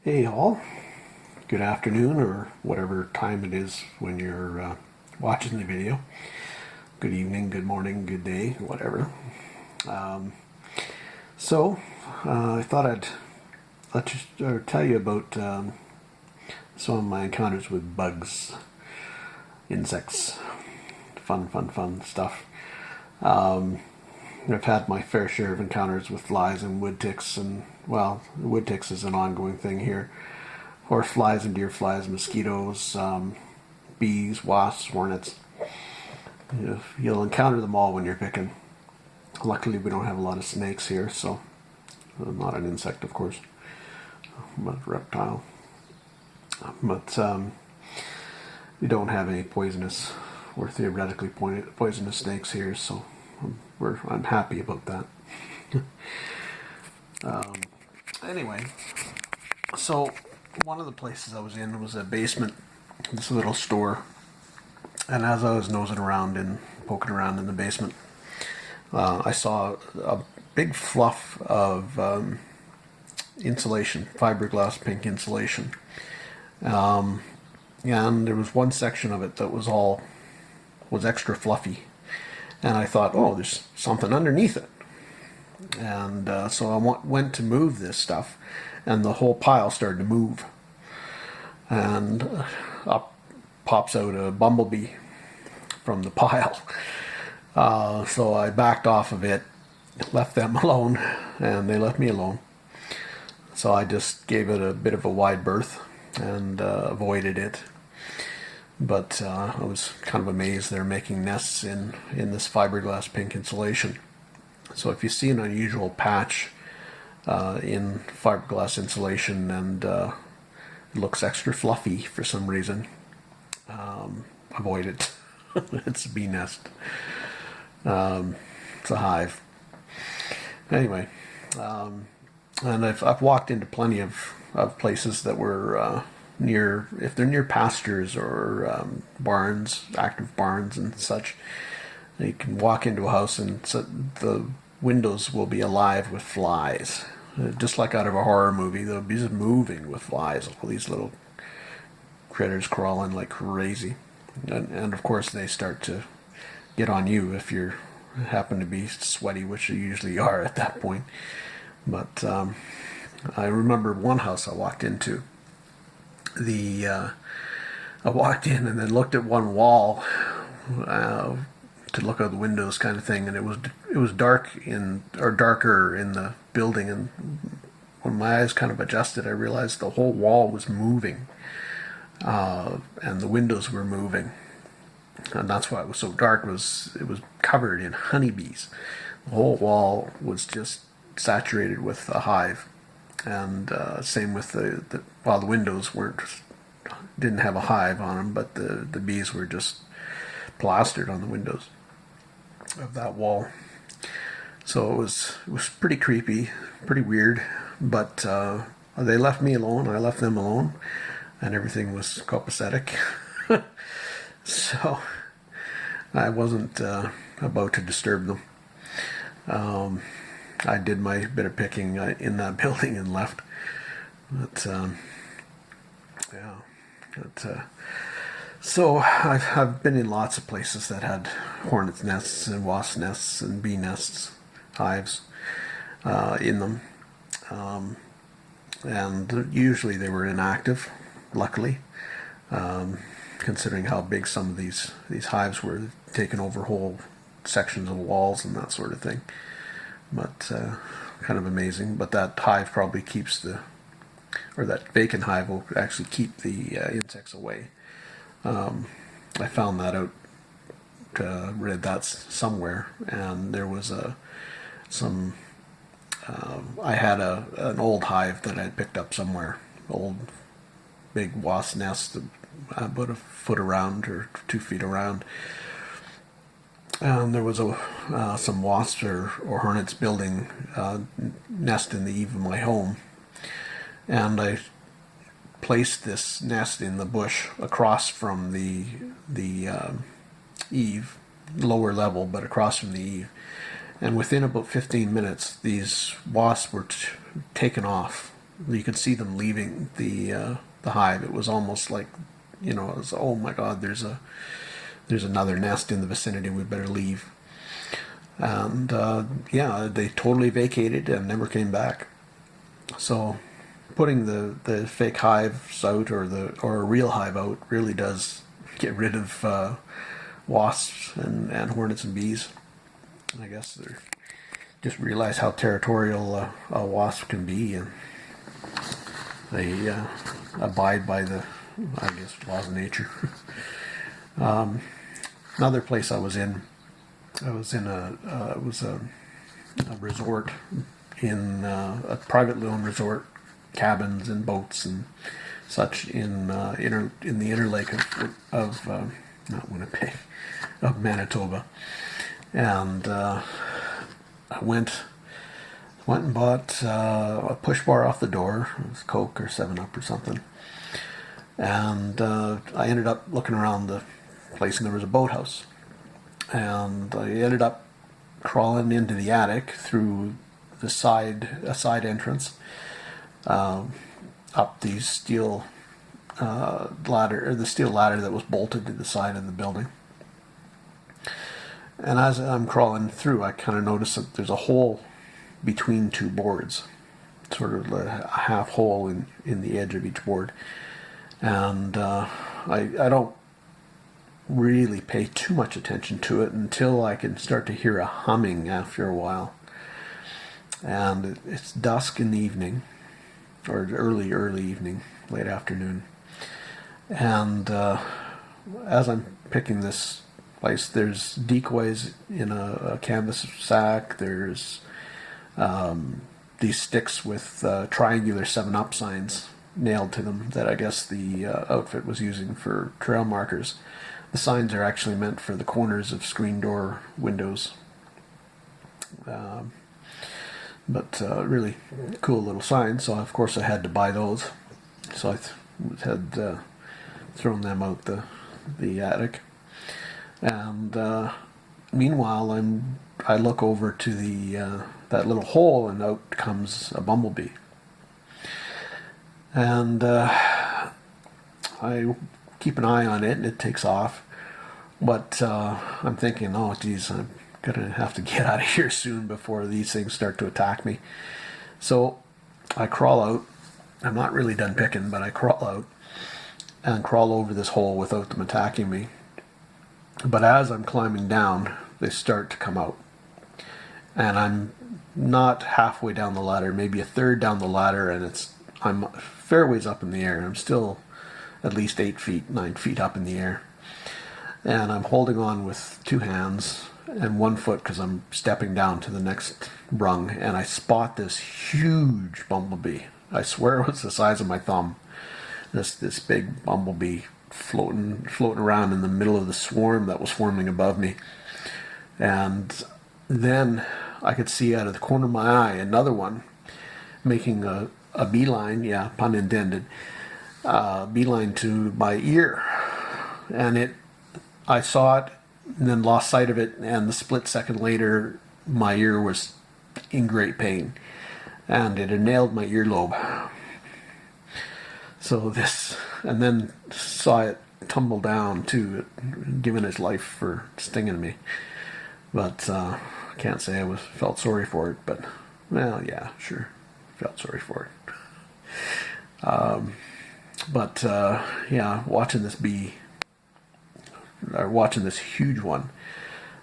Hey all, good afternoon or whatever time it is when you're watching the video. Good evening, good morning, good day, whatever. Um, I thought I'd tell you about some of my encounters with bugs, insects, fun stuff. I've had my fair share of encounters with flies and wood ticks, and well, wood ticks is an ongoing thing here. Horse flies and deer flies, mosquitoes, bees, wasps, hornets. You'll encounter them all when you're picking. Luckily, we don't have a lot of snakes here, so not an insect, of course, but a reptile. But we don't have any poisonous or theoretically poisonous snakes here, so I'm happy about that. Anyway, so one of the places I was in was a basement, this little store, and as I was nosing around and poking around in the basement, I saw a big fluff of insulation, fiberglass pink insulation, and there was one section of it that was extra fluffy, and I thought, oh, there's something underneath it. And so I went to move this stuff, and the whole pile started to move. And up pops out a bumblebee from the pile. So I backed off of it, left them alone, and they left me alone. So I just gave it a bit of a wide berth and avoided it. But I was kind of amazed they're making nests in this fiberglass pink insulation. So if you see an unusual patch in fiberglass insulation and it looks extra fluffy for some reason, avoid it. It's a bee nest. It's a hive. Anyway, and I've walked into plenty of places that were near, if they're near pastures or barns, active barns and such. You can walk into a house and the windows will be alive with flies. Just like out of a horror movie, they'll be just moving with flies. All these little critters crawling like crazy. And of course they start to get on you if you happen to be sweaty, which you usually are at that point. But I remember one house I walked into. I walked in and then looked at one wall to look out the windows, kind of thing, and it was darker in the building, and when my eyes kind of adjusted, I realized the whole wall was moving, and the windows were moving, and that's why it was so dark. It was covered in honeybees. The whole wall was just saturated with a hive, and same with the windows didn't have a hive on them, but the bees were just plastered on the windows of that wall. So it was pretty creepy, pretty weird, but they left me alone, I left them alone, and everything was copacetic. So I wasn't about to disturb them. I did my bit of picking in that building and left. But yeah, so I've been in lots of places that had hornets' nests and wasp nests and bee nests, hives in them, and usually they were inactive. Luckily, considering how big some of these hives were, taking over whole sections of walls and that sort of thing. But kind of amazing. But that hive probably that vacant hive will actually keep the insects away. I found that out, read that somewhere, and there was I had an old hive that I had picked up somewhere, old big wasp nest about a foot around or 2 feet around. And there was some wasps or hornets building a nest in the eave of my home, and I placed this nest in the bush across from the eave, lower level, but across from the eave. And within about 15 minutes, these wasps were taken off you could see them leaving the hive. It was almost like, it was, oh my God, there's another nest in the vicinity. We better leave. And yeah, they totally vacated and never came back. So putting the fake hives out or a real hive out really does get rid of wasps and hornets and bees. I guess they're just realize how territorial a wasp can be, and they abide by the, I guess, laws of nature. Another place I was in a resort in a privately owned resort, cabins and boats and such in the inner lake of not Winnipeg, of Manitoba, and I went and bought a push bar off the door. It was Coke or 7-Up or something, and I ended up looking around the place, and there was a boathouse, and I ended up crawling into the attic through a side entrance, up the steel ladder, or the steel ladder that was bolted to the side of the building. And as I'm crawling through, I kind of noticed that there's a hole between two boards, sort of a half hole in the edge of each board. And I don't really pay too much attention to it until I can start to hear a humming after a while. And it's dusk in the evening, or early evening, late afternoon. And as I'm picking this place, there's decoys in a canvas sack. There's these sticks with triangular 7-Up signs nailed to them that I guess the outfit was using for trail markers. The signs are actually meant for the corners of screen door windows. But really cool little signs, so of course I had to buy those. So I had thrown them out the attic. And meanwhile, I look over to that little hole, and out comes a bumblebee. And I keep an eye on it, and it takes off. But I'm thinking, oh geez, I'm gonna have to get out of here soon before these things start to attack me. So I crawl out. I'm not really done picking, but I crawl out and crawl over this hole without them attacking me. But as I'm climbing down, they start to come out. And I'm not halfway down the ladder, maybe a third down the ladder, and I'm fair ways up in the air. I'm still at least 8 feet, 9 feet up in the air. And I'm holding on with 2 hands and 1 foot because I'm stepping down to the next rung, and I spot this huge bumblebee. I swear it was the size of my thumb. This big bumblebee floating around in the middle of the swarm that was forming above me. And then I could see out of the corner of my eye another one making a beeline, yeah, pun intended, beeline to my ear. And I saw it and then lost sight of it, and the split second later my ear was in great pain, and it had nailed my earlobe. So and then saw it tumble down too, giving its life for stinging me. But I can't say I felt sorry for it, but well, yeah, sure, felt sorry for it. But yeah, watching this huge one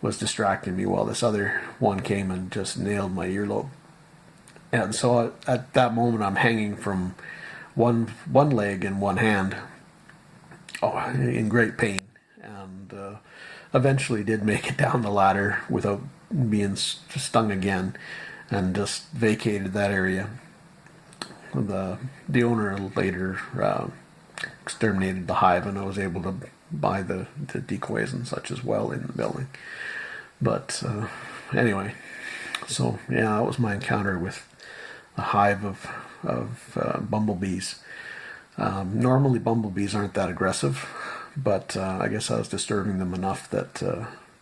was distracting me while this other one came and just nailed my earlobe. And so at that moment, I'm hanging from one leg and one hand, in great pain, and eventually did make it down the ladder without being stung again, and just vacated that area. The owner later exterminated the hive, and I was able to buy the decoys and such as well in the building. But anyway, so yeah, that was my encounter with a hive of bumblebees. Normally bumblebees aren't that aggressive, but I guess I was disturbing them enough that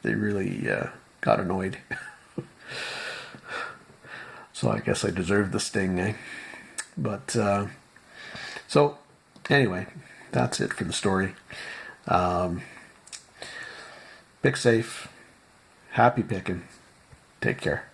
they really got annoyed. So I guess I deserved the sting, eh? But so anyway, that's it for the story. Pick safe, happy picking. Take care.